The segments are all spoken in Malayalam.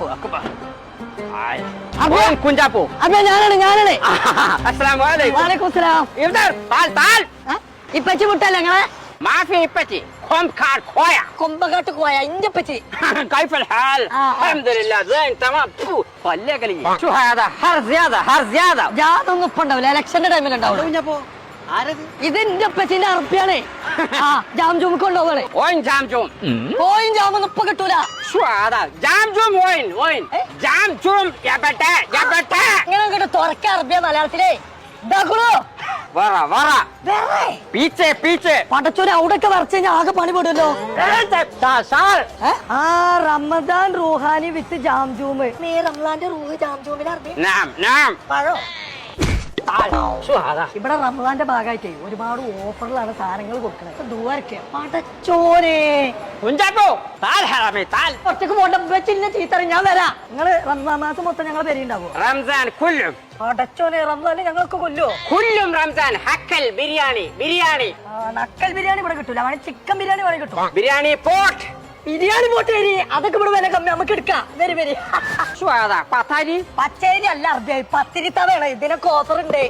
അല്ലാഹു അക്ബർ. കുഞ്ചാപ്പോ ഞാനാണ്. അസ്സലാമു അലൈക്കും. വാലൈക്കും സലാം. താൽ ഇപ്പച്ചി മുട്ടല്ലേ നിങ്ങളെ? മാഫി ഇപ്പച്ചി കൊമ്പകാട്ട് കോയ ഇന്റെ പച്ചി. كيف الحال؟ الحمد لله زين تمام. خليك لي شو هذا حر زياده ജാതൊന്നും ഇപ്പൊ ഉണ്ടാവില്ല, ഇലക്ഷന്റെ ടൈമിൽ ഉണ്ടാവുള്ളൂ. ഇത് എന്റെ പച്ചിന്റെ അറബിയാണേ. Jam zoom കൊണ്ടുപോകണേ. وين جامجوم؟ കോയും ജാമൊന്നും ഇപ്പൊ കിട്ടൂല. شو هذا جامجوم وين جامجوم يا بتا ഇങ്ങനെ അങ്ങോട്ട് തുറക്ക അറബിയ മലയാളത്തിലേ. ഇതാക്കണോ ورا पीछे പടച്ചോനെ അവിടൊക്കെ വരച്ച് കഴിഞ്ഞാൽ ആകെ പണി പെടുമല്ലോ. റമദാൻ റൂഹാനി വിത്ത് ജാംജൂം. റംലാന്റെ റൂഹ് ജാംജൂമിന് അറബി نعم പഴോ. شو هذا؟ ഇവിടെ റമദാന്റെ ഭാഗമായിട്ടേ ഒരുപാട് ഓഫറിലാണ് സാധനങ്ങൾ കൊടുക്കണത്. ദുആർക്ക് പടച്ചോനെ. കുഞ്ചാപ്പോ താൽ ഹറാമി താൽ. ഒറ്റക്ക് പോണ്ട വെച്ചില്ല ചീത്തറി. ഞാൻ വരാം. നിങ്ങള് റമദാൻ മാസം മൊത്തം ഞങ്ങളെ പെരിയുണ്ടാവോ? رمضان كلهم പടച്ചോനെ റമദാനിൽ ഞങ്ങൾക്ക് കൊല്ലോ. كلهم رمضان. حكل بيرياني നക്കൽ ബിരിയാണി ഇവിടെ കിട്ടൂല. വേണേ ചിക്കൻ ബിരിയാണി വേണേ കിട്ടും. بيرياني بوت. ബിരിയാണി പോട്ട് വരി. അതൊക്കെ ഇവിടെ വില കമ്മി, നമുക്ക് എടുക്കാം. വരി شو هذا؟ بطاري പച്ചരി അല്ല അറബിയായി പത്തിരി തവണ. ഇതിനൊക്കെ ഓഫർ ഉണ്ട്.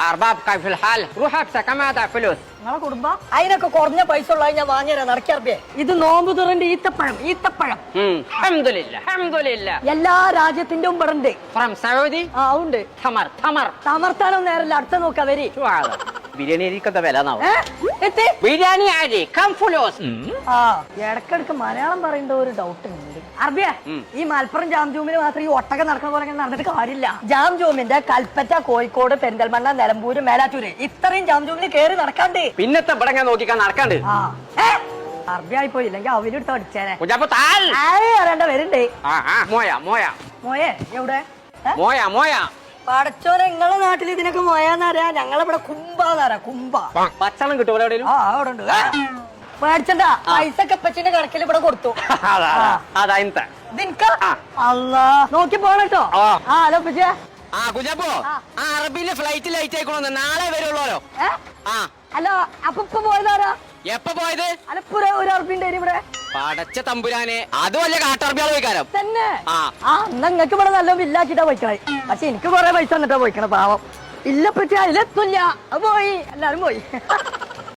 أرباب كيف الحال؟ روح ابسك ما هذا فلوس. നിങ്ങളെ കുടുംബം അതിനൊക്കെ കുറഞ്ഞ പൈസ ഉള്ള ഞാൻ വാങ്ങിയരാ നടക്കി അറബിയെ. ഇത് നോമ്പ് തുറന്റെ ഈത്തപ്പഴം. الحمد لله എല്ലാ രാജ്യത്തിന്റെ ഇവിടെ ഉണ്ട്. from Saudi. ഉണ്ട്. تمر സമർത്താനം നേരല്ല. അടുത്ത നോക്കാ വരി. شو هذا؟ بيرياني كذا ولا ناو എത്തി بيرياني عادي كم فلوس؟ ഇടക്കിടക്ക് മലയാളം പറയേണ്ട ഒരു ഡൗട്ട് ഉണ്ട്. അറബിയ ഈ മലപ്പുറം ജാംജൂമിന് മാത്രം ഈ ഒട്ടക നടക്കുന്ന പോലെ നടന്നിട്ട് കാര്യമില്ല. ജാംജൂമിന്റെ കൽപ്പറ്റ, കോഴിക്കോട്, പെരിന്തൽമണ്ണ, നിലമ്പൂര്, മേലാറ്റൂര് ഇത്രയും ജാംജൂമിന് കേറി നടക്കാണ്ട്. പിന്നത്തെ ഇവിടെ നോക്കിക്കാൻ നടക്കാണ്ട്. അറബിയായി പോയി, ഇല്ലെങ്കിൽ അവരെടുത്ത് അടിച്ചേനെ. അറിയണ്ട വരുന്നുണ്ട്. മോയെ എവിടെ? പടച്ചോനെ നിങ്ങളെ നാട്ടിൽ ഇതിനൊക്കെ മോയാന്നറിയാ. ഞങ്ങളിവിടെ കുംഭാന്നറിയാ. കുംഭ ഭക്ഷണം കിട്ടും അവിടെ ഉണ്ട്. പേടിച്ചണ്ട, പൈസ ഒക്കെ പച്ചിന്റെ കണക്കിൽ ഇവിടെ കൊടുത്തു. അല്ലാ നോക്കി പോണട്ടോ. ഹലോ പച്ചേ. കുഞ്ഞാപ്പോ അറബിയിലെ ഫ്ലൈറ്റ് ലൈറ്റ് ആയിക്കോളൂ, നാളെ വരുള്ളൂല്ലോ. അല്ല അപ്പൊ ഇപ്പൊ പോയതാരാ? എപ്പ പോയത്? അലപ്പുര ഒരു അറബിന്റെ ഇവിടെ. പടച്ച തമ്പുരാനെ, അത് വല്ല കാട്ടറബിയാള് പോയിക്കാരം തന്നെ. നിങ്ങൾക്ക് ഇവിടെ നല്ല വില്ലാക്കിട്ടാ പോയിക്കണേ. പക്ഷെ എനിക്ക് കൊറേ പൈസ എന്നിട്ടാ പോയിക്കണ പാവം. ഇല്ല പറ്റിയ അതിലെത്തില്ല. പോയി എല്ലാരും പോയി.